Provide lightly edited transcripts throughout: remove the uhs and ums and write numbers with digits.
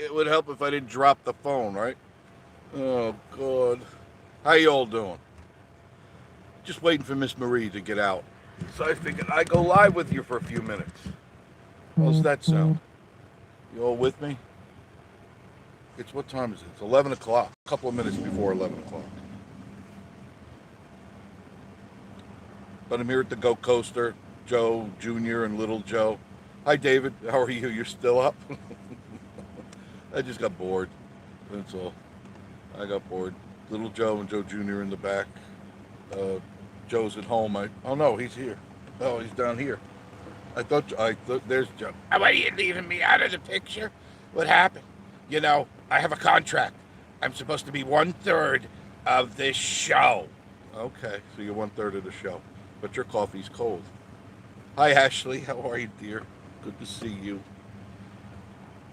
It would help if I didn't drop the phone, right? Oh, God. How you all doing? Just waiting for Miss Marie to get out. So I figured I'd go live with you for a few minutes. How's that sound? You all with me? It's what time is it? It's 11 o'clock. A couple of minutes before 11 o'clock. But I'm here at the Go Coaster. Joe Jr. and Little Joe. Hi, David. How are you? You're still up? I just got bored. That's all. I got bored. Little Joe and Joe Jr. in the back. Uh, Joe's at home. Oh no, he's here. Oh, he's down here. I thought there's Joe. Why are you leaving me out of the picture? What happened? You know, I have a contract. I'm supposed to be 1/3 of this show. Okay, so you're 1/3 of the show, but your coffee's cold. Hi, Ashley. How are you, dear? Good to see you.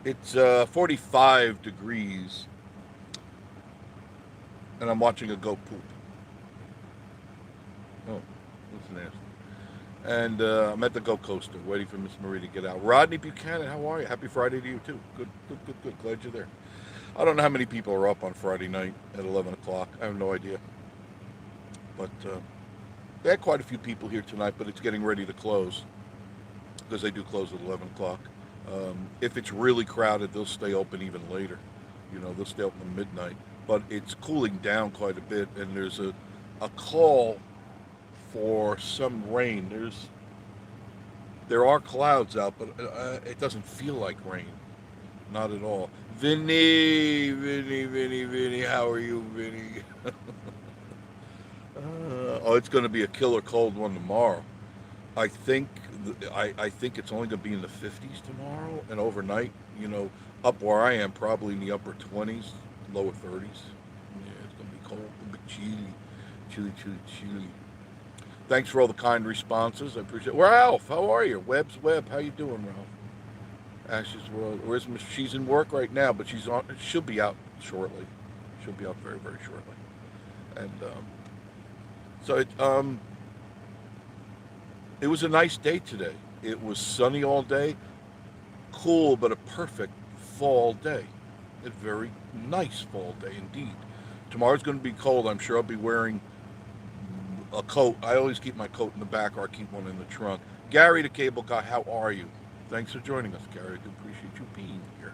It's 45 degrees, and I'm watching a goat poop. Oh, that's nasty. And I'm at the Go Coaster, waiting for Miss Marie to get out. Rodney Buchanan, how are you? Happy Friday to you too. Good, good, good, good. Glad you're there. I don't know how many people are up on Friday night at 11 o'clock. I have no idea. But they had quite a few people here tonight, but it's getting ready to close because they do close at 11 o'clock. If it's really crowded, they'll stay open even later. You know, they'll stay open at midnight. But it's cooling down quite a bit, and there's a call for some rain. There are clouds out, but it doesn't feel like rain. Not at all. Vinny, how are you, Vinny? Oh, it's going to be a killer cold one tomorrow. I think I think it's only going to be in the 50s tomorrow, and overnight, you know, up where I am, probably in the upper 20s, lower 30s. Yeah, it's going to be cold, a bit chilly. Thanks for all the kind responses. I appreciate it. Where Alf? How are you? Webb's Webb. How you doing, Ralph? Ash's World. Where's Miss? She's in work right now, but she's on. She'll be out shortly. She'll be out very, very shortly. And so it was a nice day today. It was sunny all day, cool, but a perfect fall day. A very nice fall day indeed. Tomorrow's going to be cold. I'm sure I'll be wearing a coat. I always keep my coat in the back, or I keep one in the trunk. Gary, the cable guy, how are you? Thanks for joining us, Gary. I do appreciate you being here.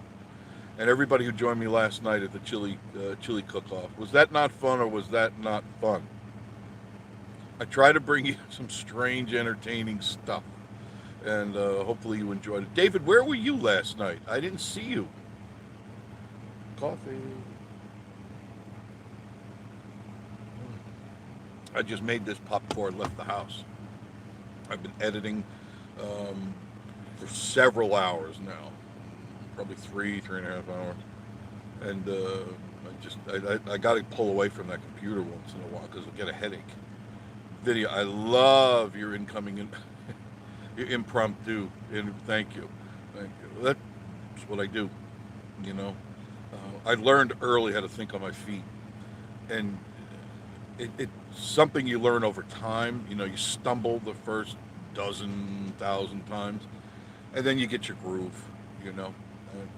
And everybody who joined me last night at the chili cook-off. Was that not fun, or was that not fun? I try to bring you some strange, entertaining stuff, and hopefully you enjoyed it. David, where were you last night? I didn't see you. Coffee. I just made this pop before I left the house. I've been editing for several hours now, probably three and a half hours, and I got to pull away from that computer once in a while because I get a headache. Video, I love your incoming your impromptu, and thank you. That's what I do, you know. I learned early how to think on my feet, and it's something you learn over time. You know, you stumble the first dozen thousand times, and then you get your groove. You know, and,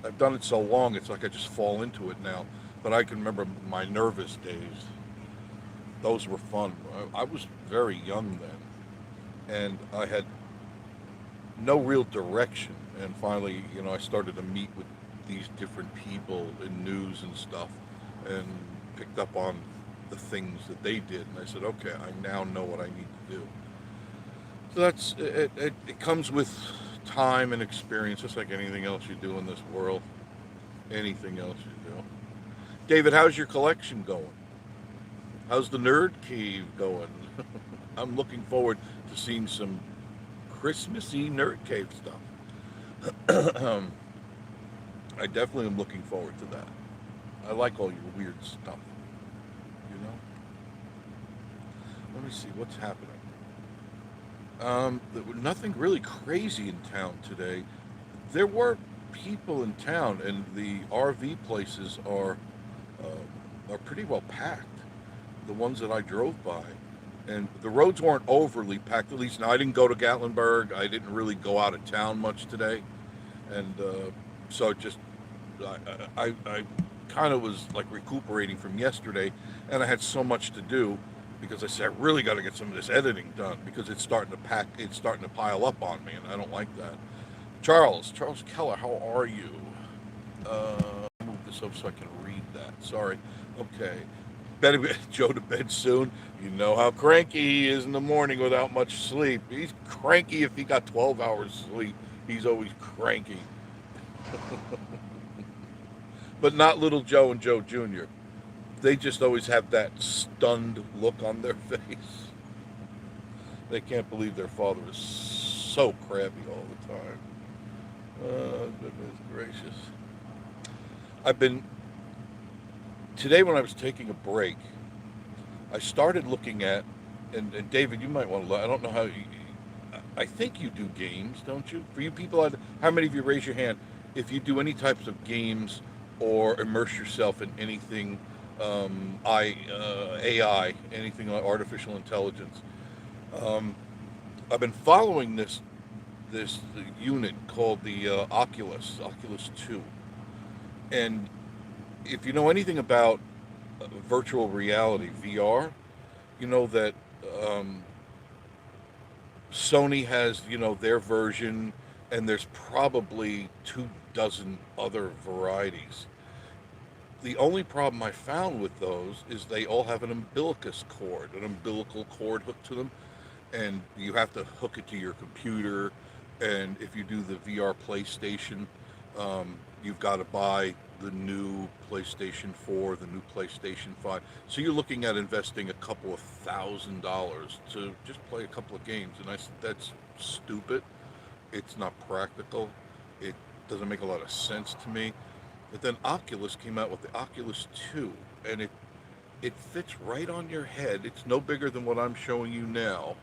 I've done it so long, it's like I just fall into it now. But I can remember my nervous days; those were fun. I was very young then, and I had no real direction. And finally, you know, I started to meet with these different people in news and stuff, and picked up on the things that they did, and I said, okay, I now know what I need to do. So that's it. It comes with time and experience, just like anything else you do in this world. Anything else you do. David, how's your collection going? How's the Nerd Cave going? I'm looking forward to seeing some Christmassy Nerd Cave stuff. I definitely am looking forward to that. I like all your weird stuff. You know. Let me see what's happening. Nothing really crazy in town today. There were people in town, and the RV places are pretty well packed. The ones that I drove by, and the roads weren't overly packed. At least now, I didn't go to Gatlinburg. I didn't really go out of town much today, and so it just I kind of was like recuperating from yesterday, and I had so much to do because I said I really got to get some of this editing done because it's starting to pile up on me, and I don't like that. Charles Keller, how are you? Move this up so I can read that. Sorry. Okay. Better get Joe to bed soon. You know how cranky he is in the morning without much sleep. He's cranky if he got 12 hours sleep. He's always cranky. But not little Joe and Joe Jr. They just always have that stunned look on their face. They can't believe their father is so crabby all the time. Oh, goodness gracious. I've been, today when I was taking a break, I started looking at, and David, you might want to, I don't know how, I think you do games, don't you? For you people, how many of you raise your hand if you do any types of games or immerse yourself in anything AI, anything like artificial intelligence? Um, I've been following this unit called the Oculus 2. And if you know anything about virtual reality, VR, you know that um, Sony has, their version, and there's probably 2 dozen other varieties. The only problem I found with those is they all have an umbilical cord hooked to them, and you have to hook it to your computer. And if you do the VR PlayStation, you've got to buy the new PlayStation 4, the new PlayStation 5. So you're looking at investing a couple of $1,000s to just play a couple of games. And I said, that's stupid. It's not practical. It doesn't make a lot of sense to me. But then Oculus came out with the Oculus 2, and it fits right on your head. It's no bigger than what I'm showing you now,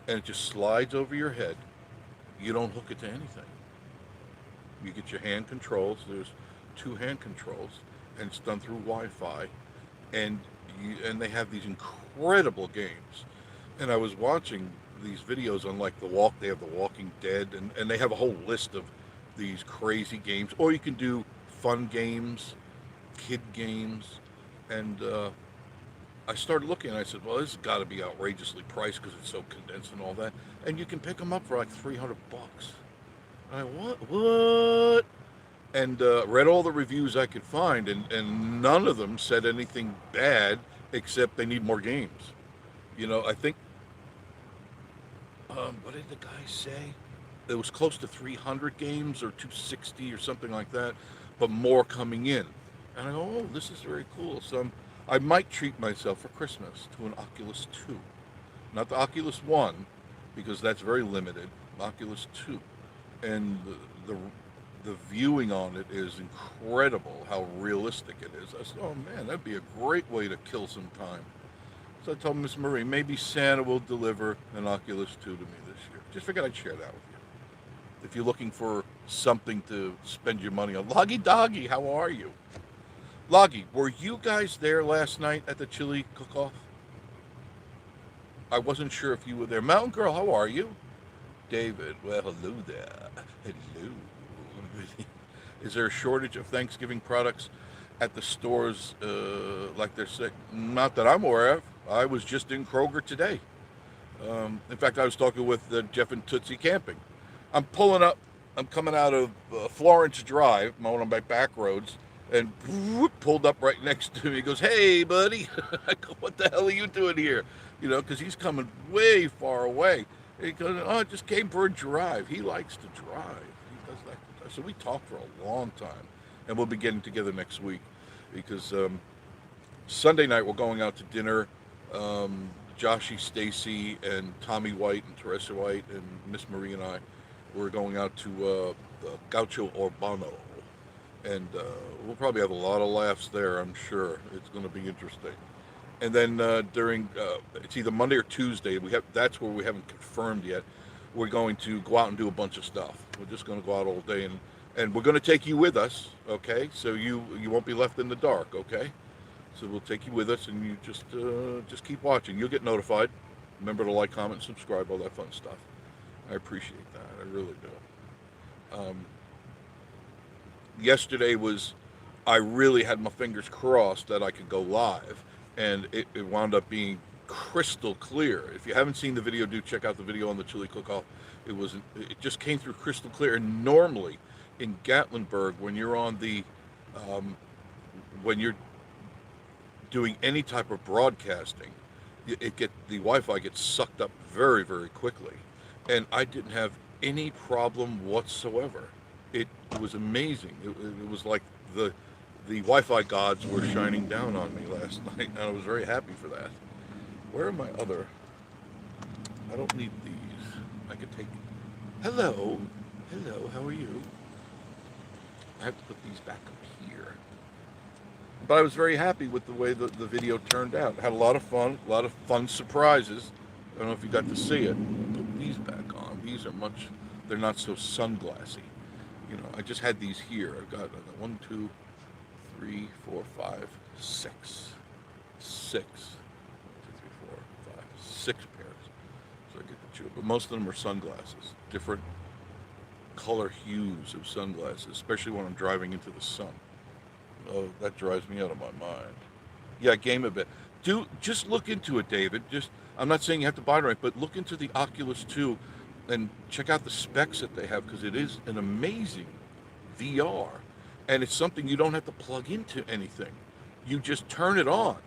and it just slides over your head. You don't hook it to anything. You get your hand controls. There's 2 hand controls, and it's done through Wi-Fi, and and they have these incredible games. And I was watching these videos on like they have The Walking Dead, and they have a whole list of these crazy games. Or you can do fun games, kid games, and I started looking and I said, well, this has got to be outrageously priced because it's so condensed and all that. And you can pick them up for like $300. I what? And read all the reviews I could find, and none of them said anything bad except they need more games. I think, what did the guy say? It was close to 300 games or 260 or something like that, but more coming in. And I go, oh, this is very cool. So I might treat myself for Christmas to an Oculus 2. Not the Oculus 1, because that's very limited. Oculus 2. And the viewing on it is incredible how realistic it is. I said, oh man, that'd be a great way to kill some time. So I told Miss Marie, maybe Santa will deliver an Oculus 2 to me this year. Just figured I'd share that with you. If you're looking for something to spend your money on. Loggy Doggy, how are you? Loggy, were you guys there last night at the chili cook-off? I wasn't sure if you were there. Mountain Girl, how are you? David, well, hello there. Hello. Is there a shortage of Thanksgiving products at the stores like they're saying? Not that I'm aware of. I was just in Kroger today. In fact, I was talking with Jeff and Tootsie Camping. I'm pulling up. I'm coming out of Florence Drive, one of my back roads, and whoop, pulled up right next to me. He goes, "Hey, buddy." I go, "What the hell are you doing here?" Because he's coming way far away. He goes, "Oh, I just came for a drive." He likes to drive. He does like to drive. So we talked for a long time, and we'll be getting together next week because Sunday night we're going out to dinner. Joshy, Stacy, and Tommy White, and Teresa White, and Miss Marie and I, we're going out to Gaucho Urbano, and we'll probably have a lot of laughs there. I'm sure it's going to be interesting. And then during it's either Monday or Tuesday. That's where we haven't confirmed yet. We're going to go out and do a bunch of stuff. We're just going to go out all day, and we're going to take you with us. Okay, so you won't be left in the dark. Okay. So we'll take you with us, and you just keep watching. You'll get notified. Remember to like, comment, subscribe, all that fun stuff. I appreciate that. I really do. yesterday was, I really had my fingers crossed that I could go live, and it wound up being crystal clear. If you haven't seen the video, do check out the video on the chili cook-off. It just came through crystal clear. And normally in Gatlinburg, when you're on the um, when you're doing any type of broadcasting, the Wi-Fi gets sucked up very, very quickly, and I didn't have any problem whatsoever. It was amazing. It was like the Wi-Fi gods were shining down on me last night, and I was very happy for that. Where are my other? I don't need these. I could take. Hello, hello. How are you? I have to put these back up here. But I was very happy with the way the video turned out. Had a lot of fun surprises. I don't know if you got to see it. Put these back on. These are much, they're not so sunglassy. You know, I just had these here. I got one, two, three, four, five, six. Six. 6 pairs. So I get the two. But most of them are sunglasses. Different color hues of sunglasses, especially when I'm driving into the sun. Oh, that drives me out of my mind. Yeah, game a bit. Just look into it, David. Just I'm not saying you have to buy it right, but look into the Oculus 2 and check out the specs that they have, because it is an amazing VR, and it's something you don't have to plug into anything. You just turn it on.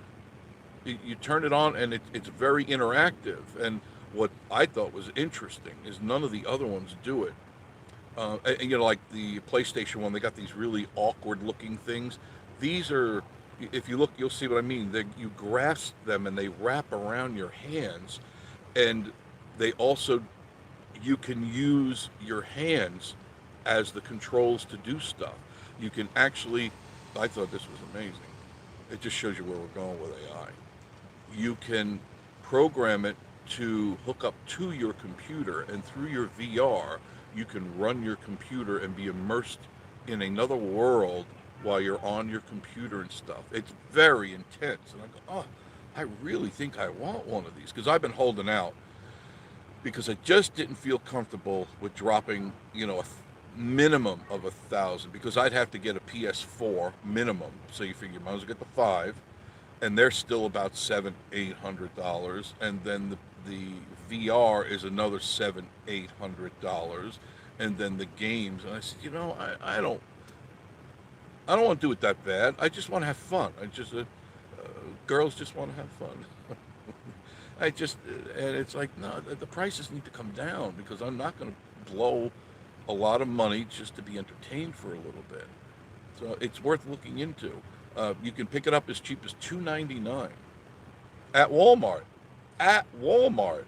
You turn it on, and it's very interactive. And what I thought was interesting is none of the other ones do it. You know, like the PlayStation one, they got these really awkward looking things. These are, if you look, you'll see what I mean. You grasp them and they wrap around your hands, and they also, you can use your hands as the controls to do stuff. You can actually, I thought this was amazing. It just shows you where we're going with AI. You can program it to hook up to your computer, and through your VR, you can run your computer and be immersed in another world while you're on your computer and stuff. It's very intense. And I go, oh, I really think I want one of these, because I've been holding out, because I just didn't feel comfortable with dropping, you know, a minimum of 1,000, because I'd have to get a PS4 minimum. So you figure you might as well get the 5, and they're still about $700-800, and then the VR is another $700-800, and then the games. And I said, you know, I don't want to do it that bad. I just want to have fun. Girls just want to have fun. And it's like, no, the prices need to come down, because I'm not going to blow a lot of money just to be entertained for a little bit. So it's worth looking into. You can pick it up as cheap as $2.99 at Walmart. At Walmart,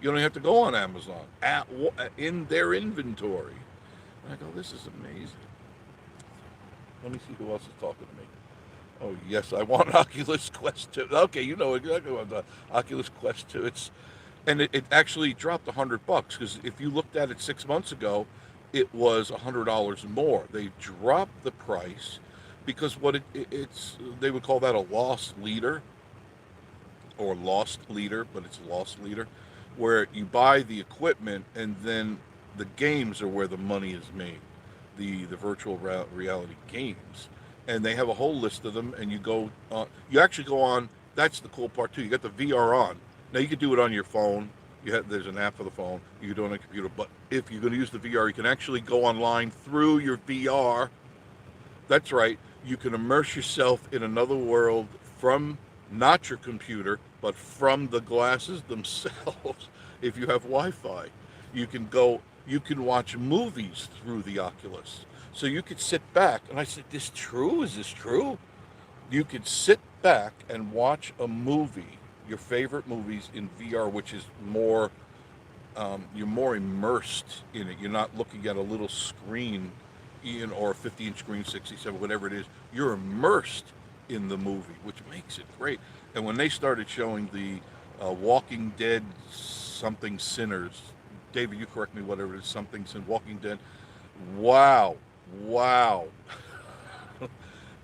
you don't have to go on Amazon. In their inventory. And I go, this is amazing. Let me see who else is talking to me. Oh yes, I want Oculus Quest 2. Okay, you know exactly what the Oculus Quest 2. It actually dropped $100, because if you looked at it 6 months ago, it was $100 more. They dropped the price because it's they would call that a loss leader, or lost leader, but it's lost leader, where you buy the equipment and then the games are where the money is made, the virtual reality games, and they have a whole list of them. And you actually go on. That's the cool part too. You got the VR on. Now you can do it on your phone. There's an app for the phone. You can do it on a computer. But if you're going to use the VR, you can actually go online through your VR. That's right. You can immerse yourself in another world from not your computer, but from the glasses themselves. If you have Wi-Fi, you can watch movies through the Oculus. So you could sit back, and I said, "This true? Is this true?" You could sit back and watch a movie, your favorite movies in VR, which is more, you're more immersed in it. You're not looking at a little screen, or a 50-inch screen, 67, whatever it is. You're immersed in the movie, which makes it great. And when they started showing the Walking Dead something sinners, David, you correct me, whatever it is, something sin, Walking Dead. Wow, wow.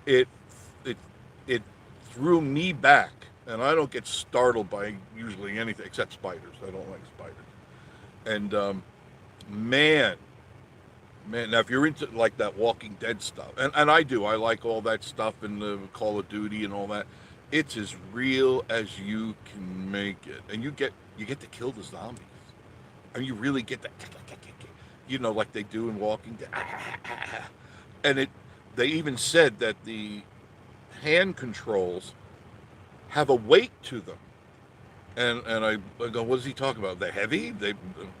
it it it threw me back, and I don't get startled by usually anything except spiders. I don't like spiders. And man, Man, now if you're into like that Walking Dead stuff, and I do, I like all that stuff and the Call of Duty and all that. It's as real as you can make it, and you get to kill the zombies, and you really get that, like they do in Walking Dead, and they even said that the hand controls have a weight to them, and I go, what is he talking about? They're heavy.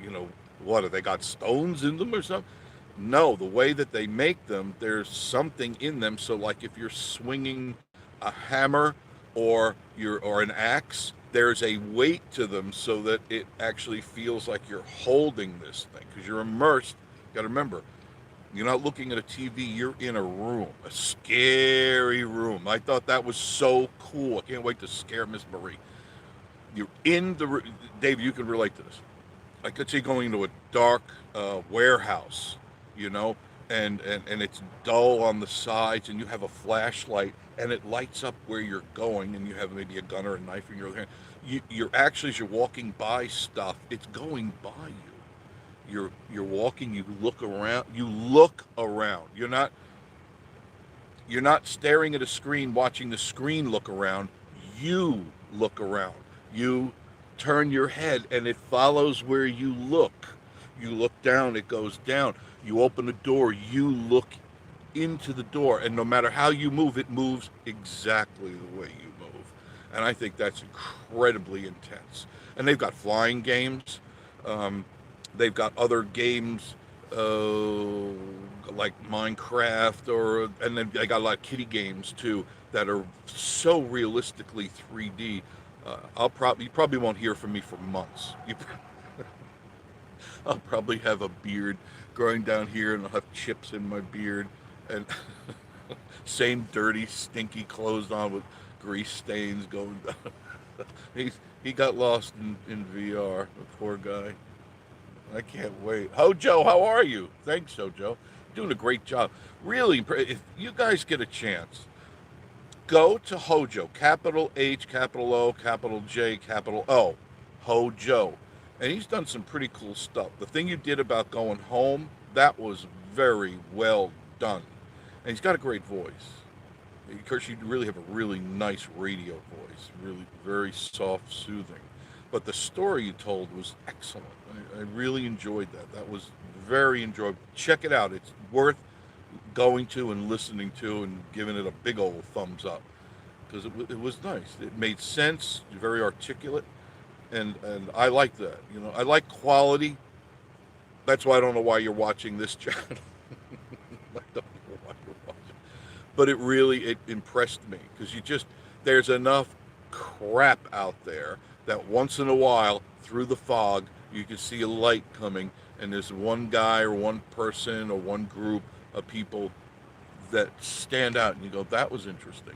You know, what have they got stones in them or something? No, the way that they make them, there's something in them. So, like if you're swinging a hammer or an axe, there's a weight to them, so that it actually feels like you're holding this thing because you're immersed. You got to remember, you're not looking at a TV. You're in a room, a scary room. I thought that was so cool. I can't wait to scare Miss Marie. You're in the Dave. You can relate to this. I could see going into a dark warehouse, you know, and it's dull on the sides, and you have a flashlight, and it lights up where you're going, and you have maybe a gun or a knife in your hand. You're actually, as you're walking by stuff, it's going by you. You're walking. You look around. You look around. You're not staring at a screen, watching the screen look around. You look around. You turn your head, and it follows where you look. You look down, it goes down. You open a door, you look into the door, and no matter how you move, it moves exactly the way you move. And I think that's incredibly intense. And they've got flying games. Um, they've got other games uh, like Minecraft, and then they got a lot of kiddie games too that are so realistically 3D. You probably won't hear from me for months. I'll probably have a beard growing down here, and I'll have chips in my beard, and same dirty, stinky clothes on with grease stains going down. He got lost in VR, the poor guy. I can't wait. Hojo, how are you? Thanks, Hojo. Doing a great job. Really, if you guys get a chance, go to Hojo, capital H, capital O, capital J, capital O, Hojo. And he's done some pretty cool stuff. The thing you did about going home, that was very well done. And he's got a great voice. Of course, you really have a really nice radio voice, really very soft, soothing. But the story you told was excellent. I really enjoyed that. That was very enjoyable. Check it out. It's worth going to and listening to and giving it a big old thumbs up because it was nice. It made sense, very articulate, and I like that. You know, I like quality. That's why I don't know why you're watching this channel. I don't know why you're watching, but it impressed me because there's enough crap out there that once in a while through the fog you can see a light coming, and there's one guy or one person or one group of people that stand out, and you go, that was interesting.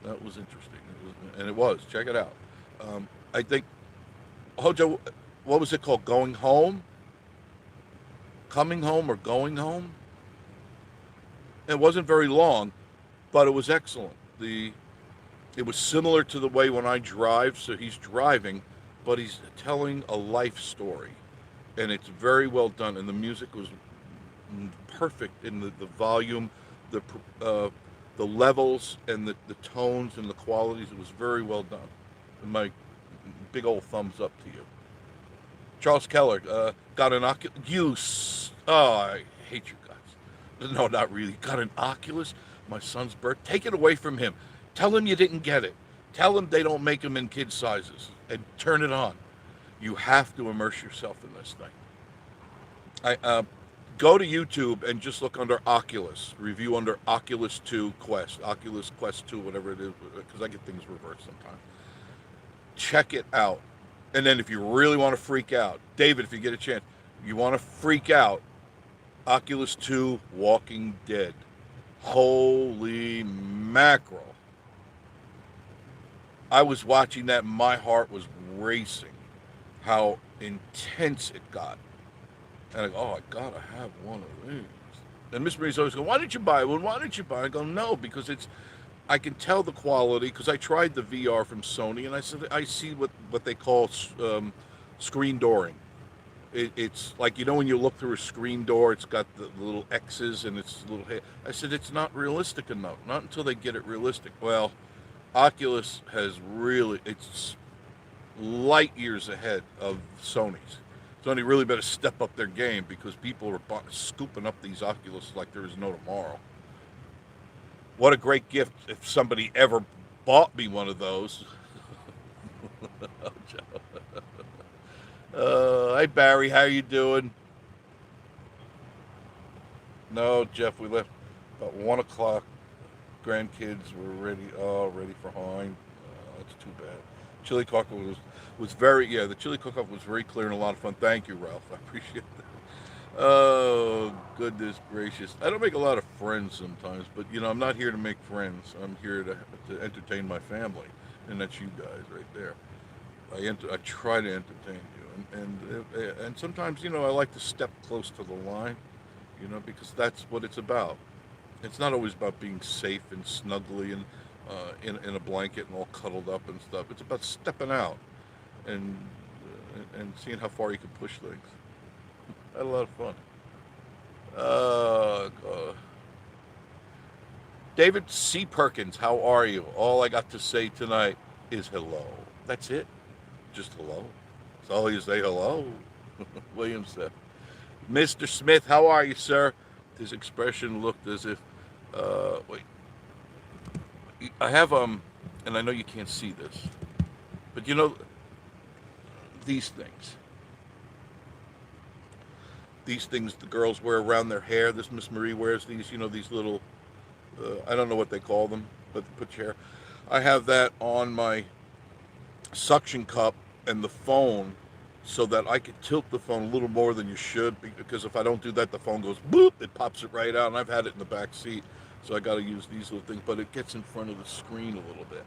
That was interesting. And it was. Check it out. I think, Hojo, what was it called? Going Home? Coming Home or Going Home? It wasn't very long, but it was excellent. It was similar to the way when I drive, so he's driving, but he's telling a life story. And it's very well done, and the music was perfect in the volume, the the levels and the tones and the qualities. It was very well done. And my big old thumbs up to you. Charles Keller got an Oculus. Oh, I hate you guys. No, not really. Got an Oculus. My son's birth. Take it away from him. Tell him you didn't get it. Tell him they don't make them in kid sizes. And turn it on. You have to immerse yourself in this thing. Go to YouTube and just look under Oculus. Review under Oculus 2 Quest. Oculus Quest 2, whatever it is, because I get things reversed sometimes. Check it out. And then if you really want to freak out, David, if you get a chance, you want to freak out, Oculus 2 Walking Dead. Holy mackerel. I was watching that and my heart was racing. How intense it got. And I go, oh, I gotta have one of these. And Miss Marie's always going, why didn't you buy one? Why didn't you buy it? I go, no, because I can tell the quality, because I tried the VR from Sony, and I said, I see what they call screen dooring. It's like, when you look through a screen door, it's got the little X's and it's little. I said it's not realistic enough. Not until they get it realistic. Well, Oculus has really, it's light years ahead of Sony's. Sony really better step up their game because people are scooping up these Oculus like there is no tomorrow. What a great gift if somebody ever bought me one of those. Hi Barry, how you doing? No, Jeff, we left about 1 o'clock. Grandkids were ready. Oh, ready for Hein. That's too bad. Chili cook-off was very, yeah. The chili cook-off was very clear and a lot of fun. Thank you, Ralph. I appreciate that. Oh goodness gracious! I don't make a lot of friends sometimes, but I'm not here to make friends. I'm here to entertain my family, and that's you guys right there. I try to entertain you, and sometimes I like to step close to the line, because that's what it's about. It's not always about being safe and snuggly and in a blanket and all cuddled up and stuff. It's about stepping out and seeing how far you can push things. I had a lot of fun. God. David C. Perkins, how are you? All I got to say tonight is hello. That's it. Just hello. That's all you say, hello. William said. Mr. Smith, how are you, sir? His expression looked as if, wait. I have, and I know you can't see this, but these things. These things the girls wear around their hair. This Miss Marie wears these, these little, I don't know what they call them, but put your hair. I have that on my suction cup and the phone so that I could tilt the phone a little more than you should, because if I don't do that, the phone goes boop, it pops it right out, and I've had it in the back seat, so I got to use these little things, but it gets in front of the screen a little bit,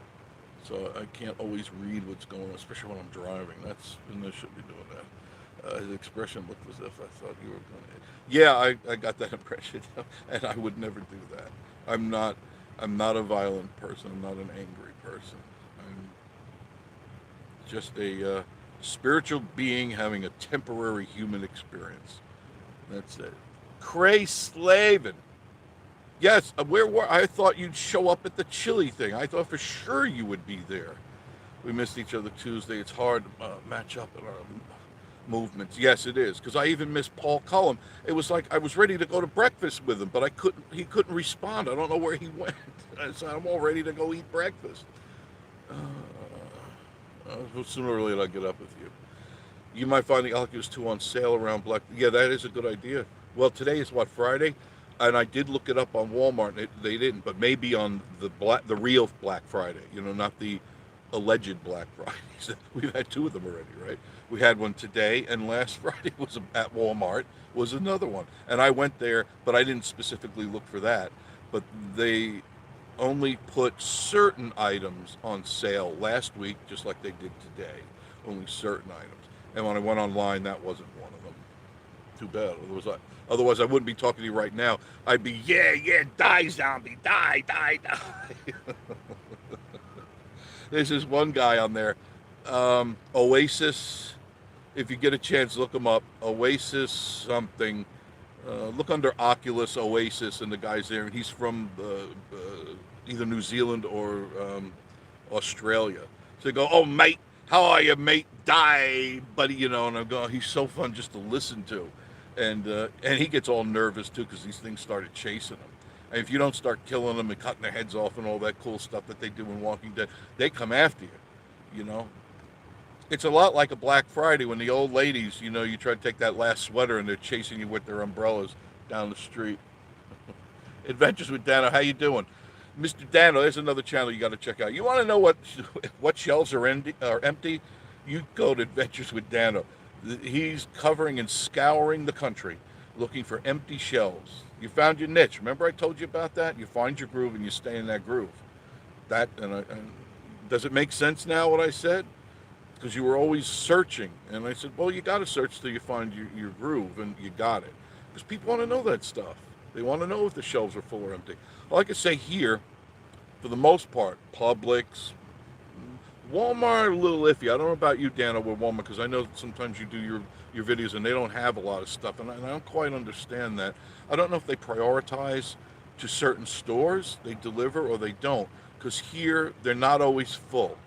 so I can't always read what's going on, especially when I'm driving. And I shouldn't be doing that. His expression looked as if I thought you were going to. Yeah, I got that impression, and I would never do that. I'm not. I'm not a violent person. I'm not an angry person. I'm just a spiritual being having a temporary human experience. That's it. Cray Slavin. Yes, where were I? Thought you'd show up at the chili thing. I thought for sure you would be there. We missed each other Tuesday. It's hard to match up in our movements. Yes, it is. Because I even missed Paul Cullum. It was like I was ready to go to breakfast with him, but I couldn't. He couldn't respond. I don't know where he went. I said, I'm all ready to go eat breakfast. Sooner or later I'll get up with you. You might find the Oculus 2 on sale around Black. Yeah, that is a good idea. Well, today is what, Friday, and I did look it up on Walmart. They didn't, but maybe on the real Black Friday. Not the alleged Black Fridays. We've had two of them already, right? We had one today, and last Friday was at Walmart was another one. And I went there, but I didn't specifically look for that. But they only put certain items on sale last week, just like they did today. Only certain items. And when I went online, that wasn't one of them. Too bad. Otherwise, I wouldn't be talking to you right now. I'd be, yeah, die, zombie, die. There's this one guy on there, Oasis. If you get a chance, look him up. Oasis something. Look under Oculus Oasis, and the guy's there, and he's from either New Zealand or Australia. So they go, oh, mate, how are you, mate? Die, buddy, and I'm going, he's so fun just to listen to. And he gets all nervous, too, because these things started chasing him. And if you don't start killing them and cutting their heads off and all that cool stuff that they do in Walking Dead, they come after you. It's a lot like a Black Friday when the old ladies, you try to take that last sweater and they're chasing you with their umbrellas down the street. Adventures with Dano, how you doing? Mr. Dano, there's another channel you got to check out. You want to know what shelves are empty? You go to Adventures with Dano. He's covering and scouring the country looking for empty shelves. You found your niche. Remember I told you about that? You find your groove and you stay in that groove. And does it make sense now what I said? Because you were always searching. And I said, well, you got to search till you find your groove, and you got it. Because people want to know that stuff. They want to know if the shelves are full or empty. Well, I could say here, for the most part, Publix, Walmart, a little iffy. I don't know about you, Dana, with Walmart, because I know sometimes you do your videos, and they don't have a lot of stuff, and I don't quite understand that. I don't know if they prioritize to certain stores they deliver or they don't, because here they're not always full.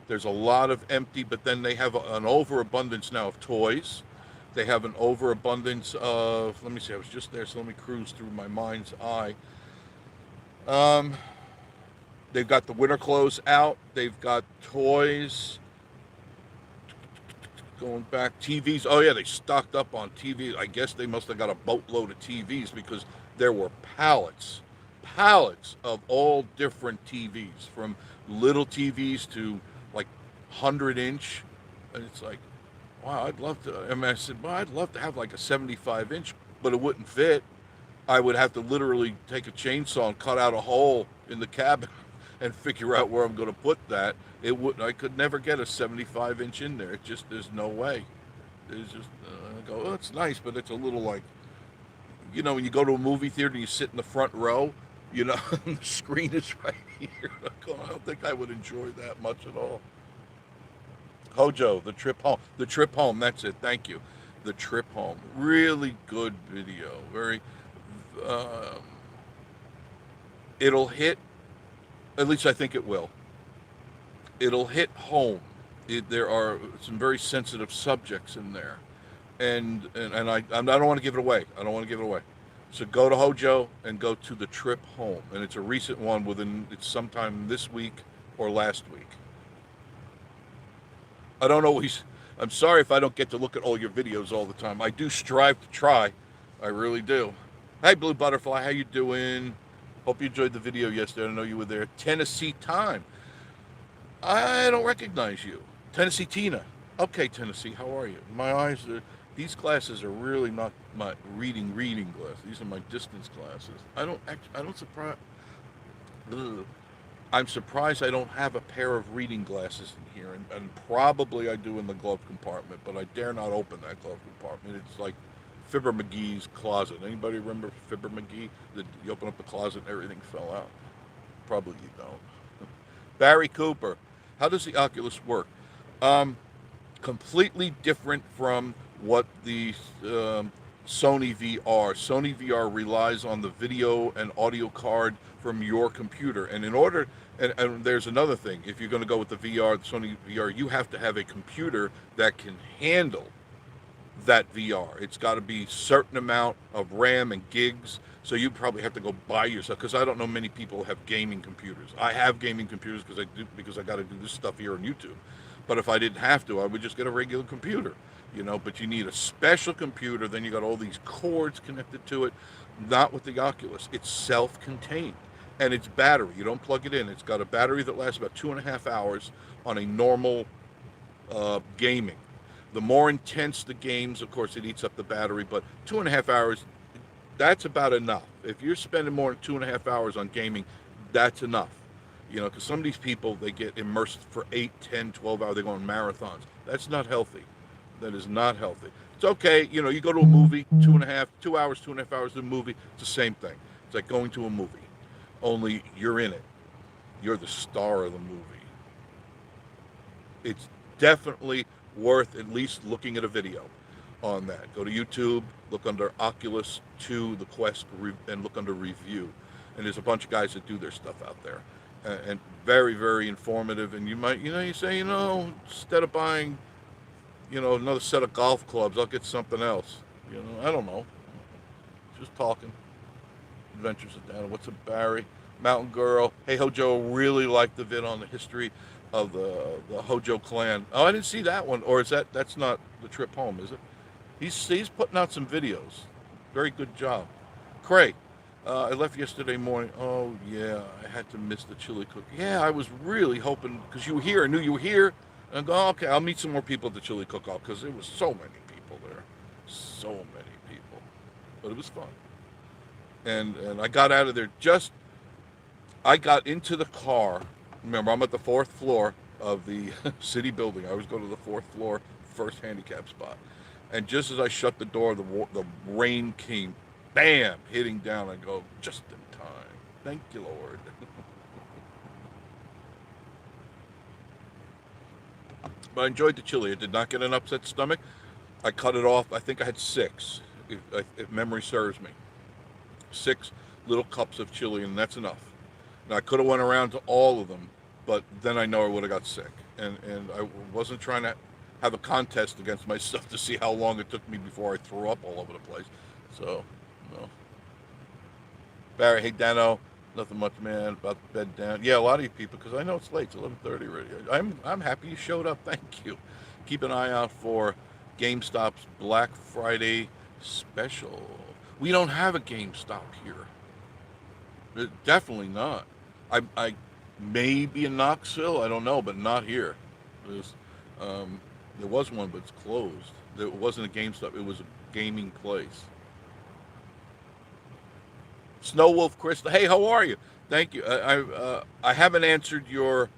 There's a lot of empty, but then they have an overabundance now of toys. They have an overabundance of, let me see, I was just there, so let me cruise through my mind's eye. Um, they've got the winter clothes out. They've got toys. Going back, TVs. Oh yeah, they stocked up on TVs. I guess they must have got a boatload of TVs because there were pallets of all different TVs, from little TVs to like 100-inch. And it's like, wow, I'd love to. I mean, I said, well, I'd love to have like a 75-inch, but it wouldn't fit. I would have to literally take a chainsaw and cut out a hole in the cabinet and figure out where I'm going to put that. It would. I could never get a 75-inch in there. It just, there's no way. There's just I go, oh, it's nice, but it's a little like, when you go to a movie theater and you sit in the front row, the screen is right here. I don't think I would enjoy that much at all. Hojo, the trip home. The trip home. That's it. Thank you. The trip home. Really good video. Very. Um, it'll hit. At least I think it will. It'll hit home. There are some very sensitive subjects in there, and I don't want to give it away. I don't want to give it away. So go to Hojo and go to the trip home, and it's a recent one. It's sometime this week or last week. I don't always. I'm sorry if I don't get to look at all your videos all the time. I do strive to try. I really do. Hey, Blue Butterfly, how you doing? Hope you enjoyed the video yesterday. I know you were there. Tennessee Time. I don't recognize you. Tennessee Tina. Okay, Tennessee, how are you? My eyes are. These classes are really not my reading classes. These are my distance classes. I don't surprise. Ugh. I'm surprised I don't have a pair of reading glasses in here, and probably I do in the glove compartment, but I dare not open that glove compartment. It's like Fibber McGee's closet. Anybody remember Fibber McGee? You open up the closet and everything fell out? Probably you don't. Barry Cooper, how does the Oculus work? Completely different from what the Sony VR. Sony VR relies on the video and audio card from your computer, and and there's another thing. If you're going to go with the VR, the Sony VR, you have to have a computer that can handle that VR. It's got to be certain amount of RAM and gigs. So you probably have to go buy yourself, because I don't know many people have gaming computers. I have gaming computers because I got to do this stuff here on YouTube. But if I didn't have to, I would just get a regular computer. But you need a special computer. Then you got all these cords connected to it. Not with the Oculus. It's self-contained, and it's battery. You don't plug it in. It's got a battery that lasts about 2.5 hours on a normal gaming. The more intense the games, of course, it eats up the battery, but 2.5 hours, that's about enough. If you're spending more than 2.5 hours on gaming, that's enough. Because some of these people, they get immersed for 8, 10, 12 hours. They go on marathons. That's not healthy. That is not healthy. It's okay. You go to a movie, 2 hours, 2.5 hours to a movie. It's the same thing. It's like going to a movie, only you're in it. You're the star of the movie. It's definitely worth at least looking at a video on that. Go to YouTube, look under Oculus 2, the Quest, and look under review. And there's a bunch of guys that do their stuff out there. And very, very informative. And you might, you say, instead of buying, another set of golf clubs, I'll get something else. I don't know. Just talking. Adventures of Dana. What's up, Barry? Mountain Girl. Hey, Hojo, really liked the vid on the history of the Hojo clan. Oh, I didn't see that one. Or that's not the trip home, is it? He's putting out some videos. Very good job. Craig, I left yesterday morning. Oh, yeah, I had to miss the chili cook. Yeah, I was really hoping, because you were here. I knew you were here. And I go, oh, okay, I'll meet some more people at the chili cook-off, because there was so many people there. So many people. But it was fun. And I got out of there I got into the car. Remember, I'm at the 4th floor of the city building. I always go to the 4th floor, first handicap spot. And just as I shut the door, the rain came, bam, hitting down. I go, just in time. Thank you, Lord. But I enjoyed the chili. I did not get an upset stomach. I cut it off. I think I had six, if memory serves me. Six little cups of chili, and that's enough. Now I could have went around to all of them, but then I know I would have got sick, and I wasn't trying to have a contest against myself to see how long it took me before I threw up all over the place. So, no. Barry, hey Dano, nothing much, man. About to bed down. Yeah, a lot of you people, because I know it's late. It's 11:30 already. I'm happy you showed up. Thank you. Keep an eye out for GameStop's Black Friday special. We don't have a GameStop here. Definitely not. I maybe in Knoxville, I don't know, but not here. There's, um, there was one, but it's closed. There wasn't a GameStop. It was a gaming place. Snow Wolf Crystal. Hey, how are you? Thank you. I haven't answered your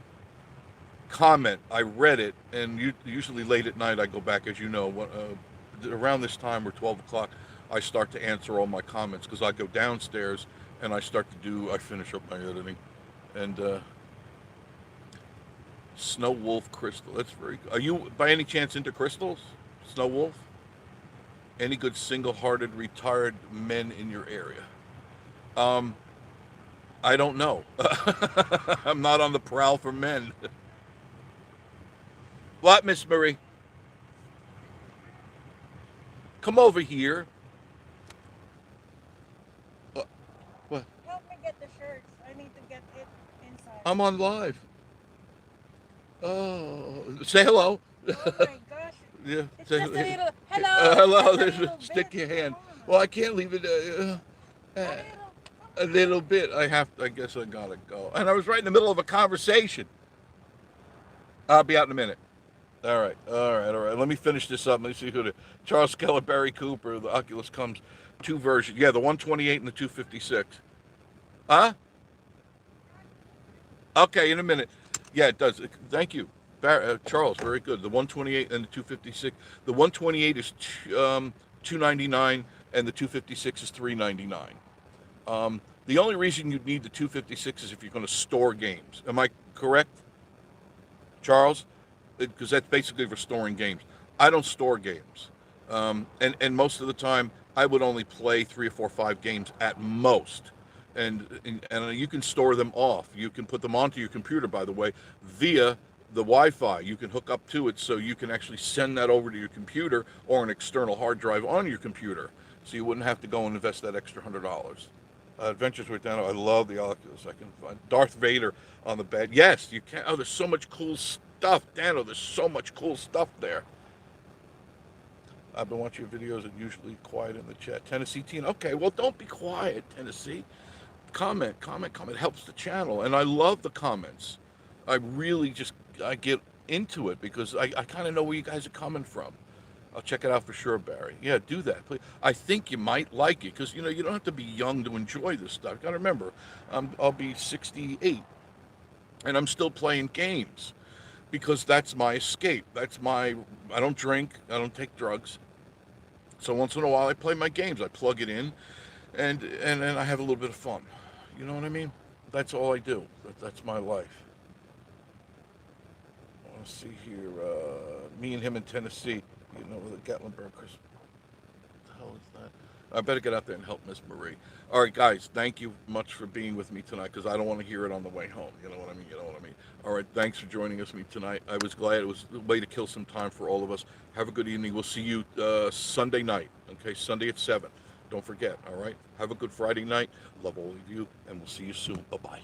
comment. I read it, and usually late at night I go back, as you know, around this time or 12 o'clock, I start to answer all my comments because I go downstairs and I finish up my editing, and Snow Wolf Crystal. That's very good. Are you by any chance into crystals, Snow Wolf? Any good single-hearted retired men in your area? Um, I don't know. I'm not on the prowl for men. What, Miss Marie? Come over here. Uh, What? Help me get the shirts. I need to get it inside. I'm on live. Oh, say hello. Oh my gosh. Yeah, It's say just a little. Hello. It's hello. just a little Stick bit. your hand. Come on. Well, I can't leave it A uh, little. Come a on. little bit. I have. I guess I gotta go. And I was right in the middle of a conversation. I'll be out in a minute. All right, all right, all right. Let me finish this up. Let me see who the Charles Keller, Barry Cooper, the Oculus comes two versions. Yeah, the 128 and the 256. Huh? Okay, in a minute. Yeah, it does. Thank you, Charles. Very good. The 128 and the 256. The 128 is 299, and the 256 is 399. The only reason you'd need the 256 is if you're going to store games. Am I correct, Charles? Because that's basically for storing games. I don't store games, and most of the time I would only play 3 or 4, 5 games at most. And you can store them off. You can put them onto your computer, by the way, via the Wi-Fi. You can hook up to it so you can actually send that over to your computer or an external hard drive on your computer, so you wouldn't have to go and invest that extra $100. Adventures with Dano. I love the Oculus. I can find Darth Vader on the bed. Yes, you can. Oh, there's so much cool stuff, Dano. There's so much cool stuff there. I've been watching your videos and usually quiet in the chat. Tennessee teen. Okay, well, don't be quiet, Tennessee. Comment, comment, comment. It helps the channel, and I love the comments. I really just I get into it because I kind of know where you guys are coming from. I'll check it out for sure, Barry. Yeah, do that, please. I think you might like it because you don't have to be young to enjoy this stuff. Got to remember, I'll be 68, and I'm still playing games because that's my escape. That's my. I don't drink. I don't take drugs. So once in a while, I play my games. I plug it in, and I have a little bit of fun. You know what I mean? That's all I do. That's my life. I want to see here. Me and him in Tennessee. The Gatlinburg Christmas. What the hell is that? I better get out there and help Miss Marie. All right, guys. Thank you much for being with me tonight because I don't want to hear it on the way home. You know what I mean? You know what I mean? All right. Thanks for joining us me tonight. I was glad it was a way to kill some time for all of us. Have a good evening. We'll see you Sunday night. Okay, Sunday at 7. Don't forget. All right. Have a good Friday night. Love all of you, and we'll see you soon. Bye bye.